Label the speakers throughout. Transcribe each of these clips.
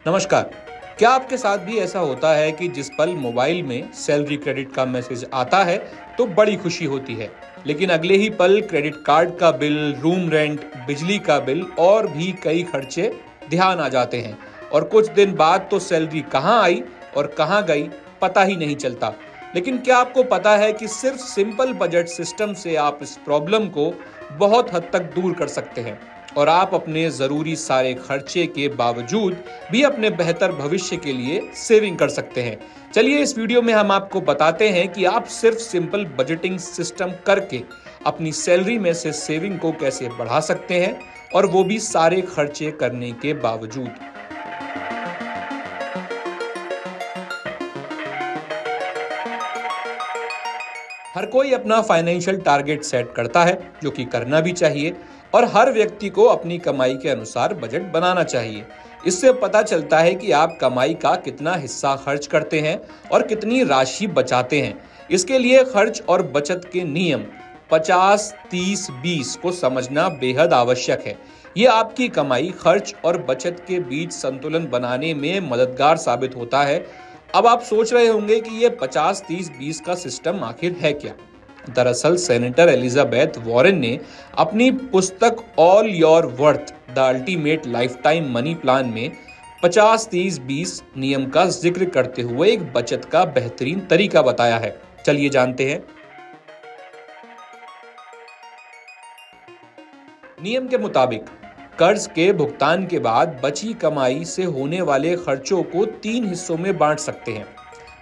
Speaker 1: नमस्कार। क्या आपके साथ भी ऐसा होता है कि जिस पल मोबाइल में सैलरी क्रेडिट का मैसेज आता है तो बड़ी खुशी होती है, लेकिन अगले ही पल क्रेडिट कार्ड का बिल, रूम रेंट, बिजली का बिल और भी कई खर्चे ध्यान आ जाते हैं और कुछ दिन बाद तो सैलरी कहाँ आई और कहाँ गई पता ही नहीं चलता। लेकिन क्या आपको पता है कि सिर्फ सिंपल बजट सिस्टम से आप इस प्रॉब्लम को बहुत हद तक दूर कर सकते हैं और आप अपने जरूरी सारे खर्चे के बावजूद भी अपने बेहतर भविष्य के लिए सेविंग कर सकते हैं। चलिए इस वीडियो में हम आपको बताते हैं कि आप सिर्फ सिंपल बजटिंग सिस्टम करके अपनी सैलरी में से सेविंग को कैसे बढ़ा सकते हैं और वो भी सारे खर्चे करने के बावजूद। हर कोई अपना फाइनेंशियल टारगेट सेट करता है, जो कि करना भी चाहिए, और हर व्यक्ति को अपनी कमाई के अनुसार बजट बनाना चाहिए। इससे पता चलता है कि आप कमाई का कितना हिस्सा खर्च करते हैं और कितनी राशि बचाते हैं। इसके लिए खर्च और बचत के नियम 50-30-20 को समझना बेहद आवश्यक है। ये आपकी कमाई, खर्च और बचत के बीच संतुलन बनाने में मददगार साबित होता है। अब आप सोच रहे होंगे कि ये 50-30-20 का सिस्टम आखिर है क्या? दरअसल सेनेटर एलिजाबेथ वॉरेन ने अपनी पुस्तक all your worth the ultimate lifetime money plan में 50-30-20 नियम का जिक्र करते हुए एक बचत का बेहतरीन तरीका बताया है। चलिए जानते हैं। नियम के मुताबिक कर्ज के भुगतान के बाद बची कमाई से होने वाले खर्चों को 3 हिस्सों में बांट सकते हैं।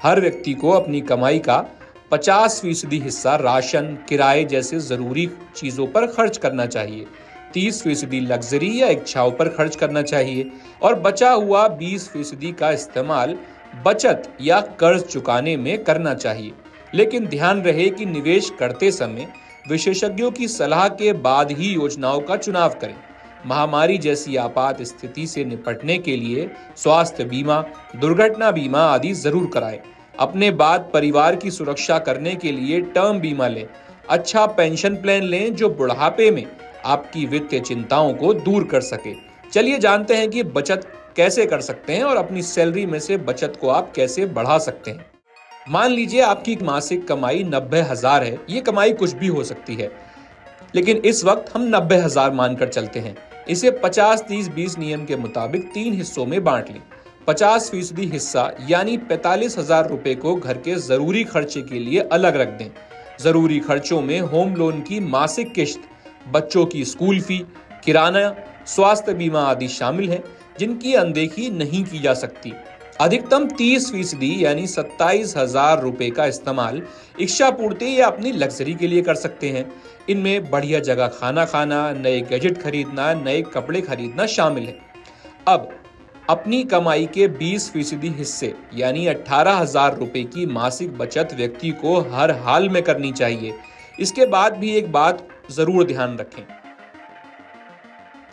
Speaker 1: हर व्यक्ति को अपनी कमाई का 50% हिस्सा राशन, किराए जैसे जरूरी चीजों पर खर्च करना चाहिए, 30% लग्जरी या इच्छाओं पर खर्च करना चाहिए और बचा हुआ 20% का इस्तेमाल बचत या कर्ज चुकाने में करना चाहिए। लेकिन ध्यान रहे कि निवेश करते समय विशेषज्ञों की सलाह के बाद ही योजनाओं का चुनाव करें। महामारी जैसी आपात स्थिति से निपटने के लिए स्वास्थ्य बीमा, दुर्घटना बीमा आदि जरूर कराएं। अपने बाद परिवार की सुरक्षा करने के लिए टर्म बीमा लें। अच्छा पेंशन प्लान लें जो बुढ़ापे में आपकी वित्तीय चिंताओं को दूर कर सके। चलिए जानते हैं कि बचत कैसे कर सकते हैं और अपनी सैलरी में से बचत को आप कैसे बढ़ा सकते हैं। मान लीजिए आपकी मासिक कमाई 90,000 है। ये कमाई कुछ भी हो सकती है, लेकिन इस वक्त हम 90,000 मानकर चलते हैं। इसे 50-30-20 नियम के मुताबिक 3 हिस्सों में बांट लें। 50% हिस्सा यानी 45,000 रुपए को घर के जरूरी खर्चे के लिए अलग रख दें। जरूरी खर्चों में होम लोन की मासिक किश्त, बच्चों की स्कूल फी, किराना, स्वास्थ्य बीमा आदि शामिल हैं, जिनकी अनदेखी नहीं की जा सकती। अधिकतम 30% यानी 27,000 रुपए का इस्तेमाल इच्छा पूर्ति या अपनी लग्जरी के लिए कर सकते हैं। इनमें बढ़िया जगह खाना खाना, नए गैजेट खरीदना, नए कपड़े खरीदना शामिल है। अब अपनी कमाई के 20% हिस्से यानी 18,000 रुपए की मासिक बचत व्यक्ति को हर हाल में करनी चाहिए। इसके बाद भी एक बात जरूर ध्यान रखें,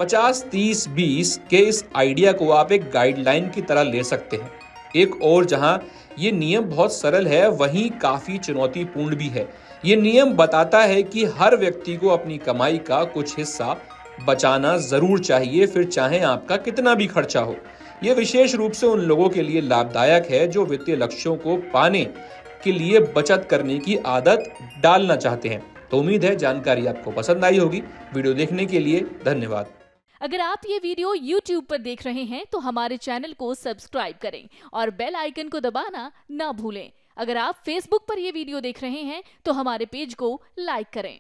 Speaker 1: 50-30-20 के इस आइडिया को आप एक गाइडलाइन की तरह ले सकते हैं। एक और जहां ये नियम बहुत सरल है, वहीं काफी चुनौतीपूर्ण भी है। ये नियम बताता है कि हर व्यक्ति को अपनी कमाई का कुछ हिस्सा बचाना जरूर चाहिए, फिर चाहे आपका कितना भी खर्चा हो। ये विशेष रूप से उन लोगों के लिए लाभदायक है जो वित्तीय लक्ष्यों को पाने के लिए बचत करने की आदत डालना चाहते हैं। तो उम्मीद है जानकारी आपको पसंद आई होगी। वीडियो देखने के लिए धन्यवाद।
Speaker 2: अगर आप ये वीडियो YouTube पर देख रहे हैं तो हमारे चैनल को सब्सक्राइब करें और बेल आइकन को दबाना ना भूलें। अगर आप Facebook पर ये वीडियो देख रहे हैं तो हमारे पेज को लाइक करें।